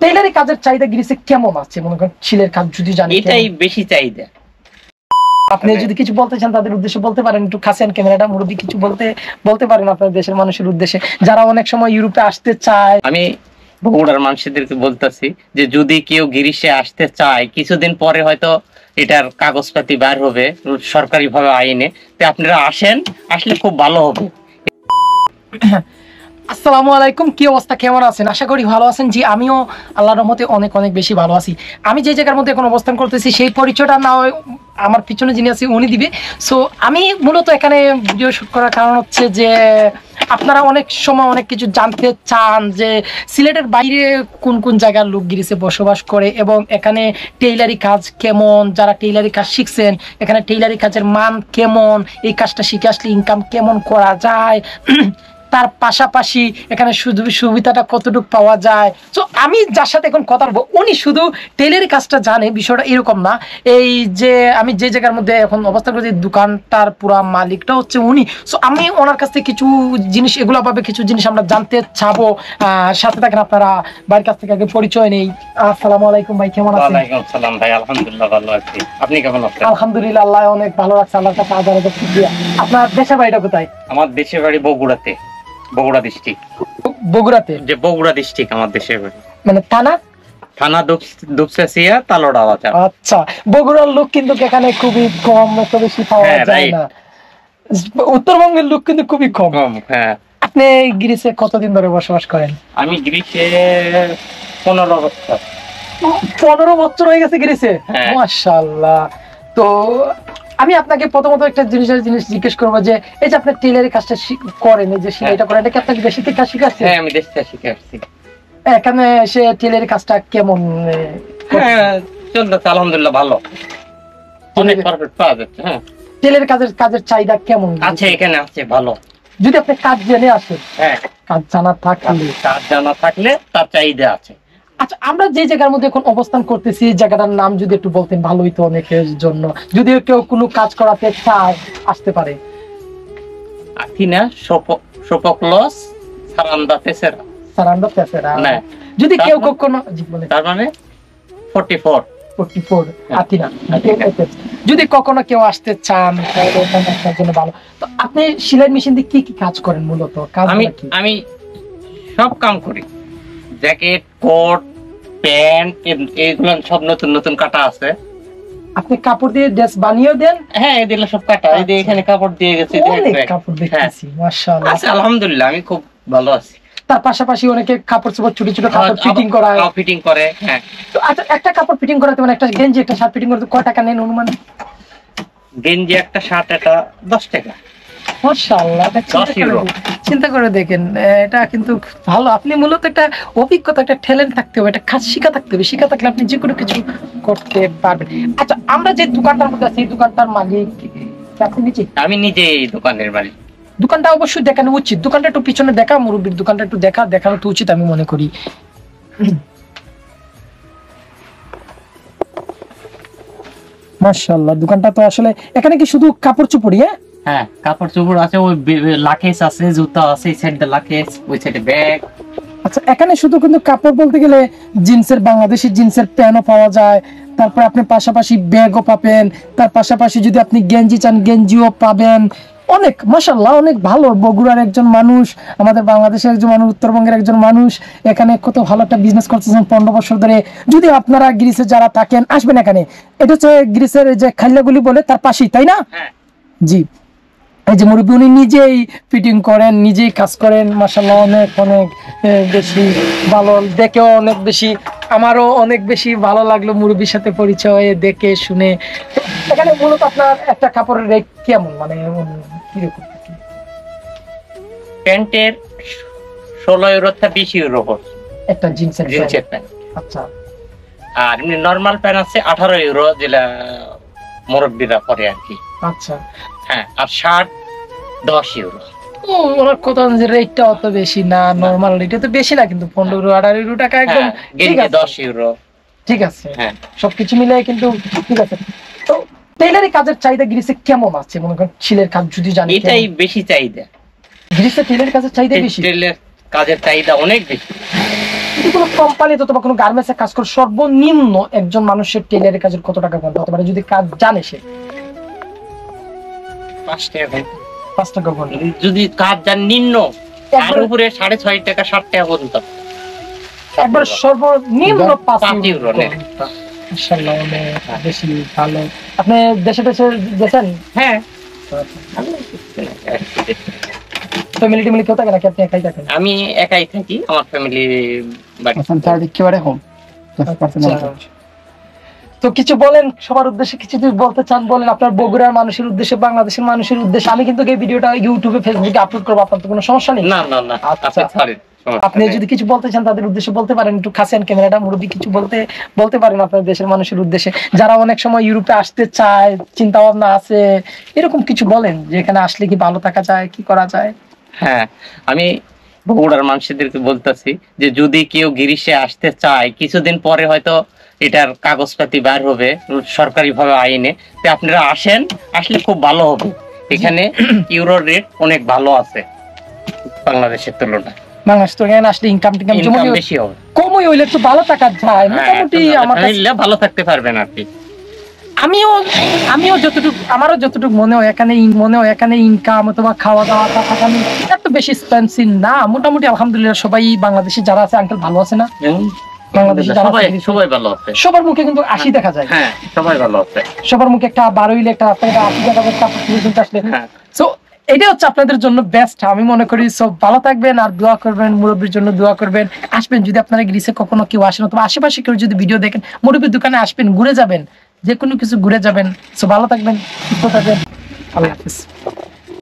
টেইলারি কাজের চাহিদা গ্রিসে কেমন আছে মনে করেন সিলের কাজ যদি জানেন এটাই বেশি চাহিদা। আপনি যদি কিছু বলতে চান তাদের উদ্দেশ্যে বলতে পারেন, একটু কাছেন ক্যামেরাটা, মুরব্বি কিছু বলতে পারেন আপনার দেশের মানুষের উদ্দেশ্যে যারা অনেক সময় ইউরোপে আসতে চায়। আমি বগুড়ার মানুষদেরকে বলতেছি যে যদি কেউ গ্রিসে আসতে চায় কিছুদিন পরে হয়তো এটার কাগজপাতি বার হবে সরকারি ভাবে আইনে, তো আপনারা আসেন, আসলে খুব ভালো হবে। আসসালামু আলাইকুম, কি অবস্থা, কেমন আছেন? আশা করি ভালো আছেন। জি, আমিও আল্লাহর রহমতে অনেক অনেক বেশি ভালো আছি। আমি যে জায়গার মধ্যে এখন অবস্থান করতেছি সেই পরিচয়টা না হয় আমার পিছনে যিনি আছে উনি দিবে। সো আমি মূলত এখানে ভিডিও শুট করার কারণ হচ্ছে যে আপনারা অনেক সময় অনেক কিছু জানতে চান যে সিলেটের বাইরে কোন কোন জায়গার লোক গ্রিসে বসবাস করে এবং এখানে টেইলারি কাজ কেমন, যারা টেইলারি কাজ শিখছেন এখানে টেইলারি কাজের মান কেমন, এই কাজটা শিখে আসলে ইনকাম কেমন করা যায়, তার পাশাপাশি এখানে সুবিধাটা কতটুকু পাওয়া যায়। তো আমি যার সাথে এখন কথা বলবো উনি শুধু টেইলারি কাজটা জানে, বিষয়টা এরকম না। এই যে আমি যে জায়গার মধ্যে এখন অবস্থান করছি দোকানটার পুরা মালিকটা হচ্ছে উনি। সো আমি ওনার কাছ থেকে কিছু জিনিস এগুলো ভাবে কিছু জিনিস আমরা জানতে চাবো। সাথে থাকেন আপনারা। ভাইয়ের কাছ থেকে আগে পরিচয় নেই। আসসালামু আলাইকুম ভাই, কেমন আছেন? ওয়ালাইকুম আসসালাম ভাই, আলহামদুলিল্লাহ ভালো আছি। আপনি কেমন আছেন? আলহামদুলিল্লাহ, আল্লাহ অনেক ভালো রাখছে, আল্লাহর কাছে হাজার হাজার শুকরিয়া। আপনার দেশের বাড়িটা কোথায়? আমার দেশের বাড়ি বগুড়াতে, বগুড়া ডিস্ট্রিক্ট। বগুড়াতে? যে বগুড়া ডিস্ট্রিক্ট আমার দেশের বাড়ি। মানে থানা দুপচাচিয়া তালোড়া বাজার। আচ্ছা, বগুড়ার লোক কিন্তু এখানে খুবই কম, এত বেশি পাওয়া যায় না। উত্তরবঙ্গের লোক কিন্তু খুবই কম। হ্যাঁ। আপনি গ্রিসে কতদিন ধরে বসবাস করেন? আমি গ্রিসে 15 বছর। 15 বছর হয়ে গেছে গ্রিসে? মাশাআল্লাহ। তো আমি আপনাকে প্রথমত একটা জিনিস জিজ্ঞেস করবো যে এই যে আপনি টেইলারি কাজটা করেন, এই যে সেটা করেন, এটা কি আপনাকে বেশি থেকে শিখাচ্ছেন? হ্যাঁ, আমি দেশ থেকে শিখে আসছি। এখানে সে টেইলারি কাজটা কেমন চলতেছে? আলহামদুলিল্লাহ ভালো, অনেক পারফেক্ট পাওয়া যাচ্ছে। হ্যাঁ, টেইলারি কাজের চাহিদা কেমন আছে? এখানে আছে ভালো। যদি আপনি কাজ জেনে আসেন, হ্যাঁ, কাজ জানা থাকলে তার চাহিদা আছে। আচ্ছা, আমরা যে জায়গার মধ্যে এখন অবস্থান করতেছি জায়গাটার নাম যদি একটু বলতেন ভালো হইতো অনেকের জন্য, যদি কেউ কোনো কাজ করাতে চায় আসতে পারে। আথিনা সোপক্লস সারান্দা তেসেরা না, যদি কেউ কখনো তার মানে 44 আথিনা, যদি কখনো কেউ আসতে চান তাহলে আপনার জন্য ভালো। তো আপনি সেলাই মেশিন দিয়ে কি কি কাজ করেন মূলত? আমি সব কাম করি, জ্যাকেট, কোট, প্যান্ট, এগুলো সব নতুন নতুন কাটা আছে। আপনি কাপড় দিয়ে ড্রেস বানিয়েও দেন? হ্যাঁ, এগুলো সব কাটা। এই যে এখানে কাপড় দিয়ে গেছে, কাপড় দেখতেছি। মাশাআল্লাহ, আলহামদুলিল্লাহ আমি খুব ভালো আছি। তার পাশাপাশি অনেকে কাপড় চোপড় ছোট ছোট কাপড় ফিটিং করে। হ্যাঁ, তো আচ্ছা, একটা কাপড় ফিটিং করাতে মানে একটা গেঞ্জি একটা শার্ট ফিটিং করতে কয় টাকা নেন অনুমান? গেঞ্জি একটা শার্ট এটা 10 টাকা। মাশাআল্লাহ, চিন্তা করে দেখেন, এটা কিন্তু ভালো। আপনি মূলত একটা অভিজ্ঞতা, একটা ট্যালেন্ট থাকতে হবে, একটা কাজ শিখা থাকতে হবে। শিখা থাকলে আপনি যে কোনো কিছু করতে পারবেন। আচ্ছা, আমরা যে দোকানটার মধ্যে আছি এই দোকানটার মালিক আপনি নিজে? আমি নিজে এই দোকানের মালিক। দোকানটা অবশ্যই দেখানো উচিত, দোকানটা একটু পিছনে দেখা, মুরব্বির দোকানটা একটু দেখানো তো উচিত আমি মনে করি। মাশাআল্লাহ, দোকানটা তো আসলে এখানে কি শুধু কাপড় চোপড়ই? হ্যাঁ, কাপড় চোপড় আছে, ওই লাকেজ আছে, জুতা আছে, এই সাইডে লাকেজ, ওই সাইডে ব্যাগ। আচ্ছা, এখানে শুধু কিন্তু কাপড় বলতে গেলে জিন্সের, বাংলাদেশি জিন্সের প্যান্টও পাওয়া যায়, তারপর আপনি পাশাপাশি ব্যাগও পাবেন, তার পাশাপাশি যদি আপনি গেঞ্জি চান গেঞ্জিও পাবেন। অনেক মাশাআল্লাহ, অনেক ভালো। বগুড়ার একজন মানুষ, আমাদের বাংলাদেশের একজন মানুষ, উত্তরবঙ্গের একজন মানুষ এখানে কত ভালো একটা বিজনেস করতেছেন 15 বছর ধরে। যদি আপনারা গ্রিসে যারা থাকেন আসবেন এখানে। এটা হচ্ছে গ্রিসের যে খাইলাগুলি বলে তার পাশেই, তাই না? জি, এই যে মুরব্বি উনি নিজেই ফিটিং করেন, নিজেই কাজ করেন। মাশাআল্লাহ, অনেক অনেক বেশি ভালো, দেখেও অনেক বেশি, আমারও অনেক বেশি ভালো লাগলো মুরব্বির সাথে পরিচয় দেখে শুনে। এখানে মূলত আপনার একটা কাপড়ের রেট কেমন, মানে কিরকম? প্যান্টের 16 ইউরো থেকে 20 ইউরো একটা জিন্সের প্যান্ট। আচ্ছা, আর এমনি নরমাল প্যান্ট আছে 18 ইউরো, যেটা মুরব্বিরা পরে আর কি। আচ্ছা, হ্যাঁ, আর শার্ট 10 ইউরো। ওনার কথা যে রেটটা অত বেশি না, নরমাল রেট তো বেশি না, কিন্তু 15-18 টাকা একদম ঠিক আছে। 10 ইউরো ঠিক আছে। হ্যাঁ, সবকিছু মিলে কিন্তু ঠিক আছে। তো টেইলারি কাজের চাহিদা গ্রিসে কেমন আছে মনে করেন সিলের কাজ যদি জানেন? এটাই বেশি চাহিদা গ্রিসে, টেইলারি কাজের চাহিদা বেশি। টেইলার কাজের চাহিদা অনেক বেশি। যদি কোনো কোম্পানিতে অথবা কোনো গার্মেন্টসে কাজ করে সর্বনিম্ন একজন মানুষের টেলারের কাজের কত টাকা ঘন্টা হতে পারে যদি কাজ জানে সে? 5 টাকা। 5 টাকা ঘন্টা। যদি কাজ যার নিম্ন তার একবারে- উপরে 6.5 টাকা 7 টাকা পর্যন্ত। একবার সর্বনিম্ন 5 5 ইউরো নেয়। ঘন্টা। মাশাআল্লাহ, অনেক বেশি ভালো। আপনি দেশে গেছেন? হ্যাঁ, ফ্যামিলি টেমিলি কেউ থাকে নাকি আপনি একাই থাকেন? আমি একাই থাকি, আমার ফ্যামিলি বাড়ি। আচ্ছা। তো কিছু বলেন সবার উদ্দেশ্যে, কিছু যদি বলতে চান বলেন, আপনার বগুড়ার মানুষের উদ্দেশ্যে, বাংলাদেশের মানুষের উদ্দেশ্যে। আমি কিন্তু এই ভিডিওটা ইউটিউবে ফেসবুকে আপলোড করবো, আপনার তো কোনো সমস্যা নেই? না না না, আচ্ছা। আপনি সরি, আপনি যদি কিছু বলতে চান তাদের উদ্দেশ্যে বলতে পারেন, একটু কাছে আন ক্যামেরাটা, মুরব্বী কিছু বলতে পারেন আপনার দেশের মানুষের উদ্দেশ্যে, যারা অনেক সময় ইউরোপে আসতে চায়, চিন্তা ভাবনা আছে, এরকম কিছু বলেন যে এখানে আসলে কি ভালো থাকা যায়, কি করা যায়? হ্যাঁ, আমি বগুড়ার মানুষদেরকে বলতেছি যে যদি কেউ গ্রিসে আসতে চায়, কিছুদিন পরে হয়তো এটার কাগজপাতি বের হবে সরকারিভাবে আইনে, তো আপনারা আসেন, আসলে খুব ভালো হবে। এখানে ইউরোর রেট অনেক ভালো আছে বাংলাদেশের তুলনায়। বাংলাদেশ তো এখানে আসলে ইনকাম টিনকাম ইনকাম বেশি হবে, কমই হইলে একটু ভালো থাকা যায় মোটামুটি। আমার কাছে ফ্যামিলিরা ভালো থাকতে পারবেন আর কি। আমিও যতটুকু, আমারও যতটুকু মনে হয় এখানে ইনকাম অথবা খাওয়া দাওয়া থাকা এত বেশি এক্সপেন্সিভ না, মোটামুটি আলহামদুলিল্লাহ। সবাই বাংলাদেশে যারা আছে আঙ্কেল ভালো আছে না? বাংলাদেশে যারা সবাই ভালো আছে, সবার মুখে কিন্তু 80 দেখা যায়। হ্যাঁ সবাই ভালো আছে, সবার মুখে একটা 12 হইলে একটা রাস্তায় 80 দেখা যায়, তারপর কিন্তু আসলে হ্যাঁ। সো এটা হচ্ছে আপনাদের জন্য বেস্ট আমি মনে করি। সব ভালো থাকবেন আর দোয়া করবেন, মুরব্বীর জন্য দোয়া করবেন। আসবেন যদি আপনারা গ্রিসে কখনো কেউ আসেন অথবা আশেপাশে কেউ যদি ভিডিও দেখেন, মুরব্বীর দোকানে আসবেন, ঘুরে যাবেন, যে কোনো কিছু ঘুরে যাবেন। সো ভালো থাকবেন, সুস্থ থাকবেন, আল্লাহ হাফেজ।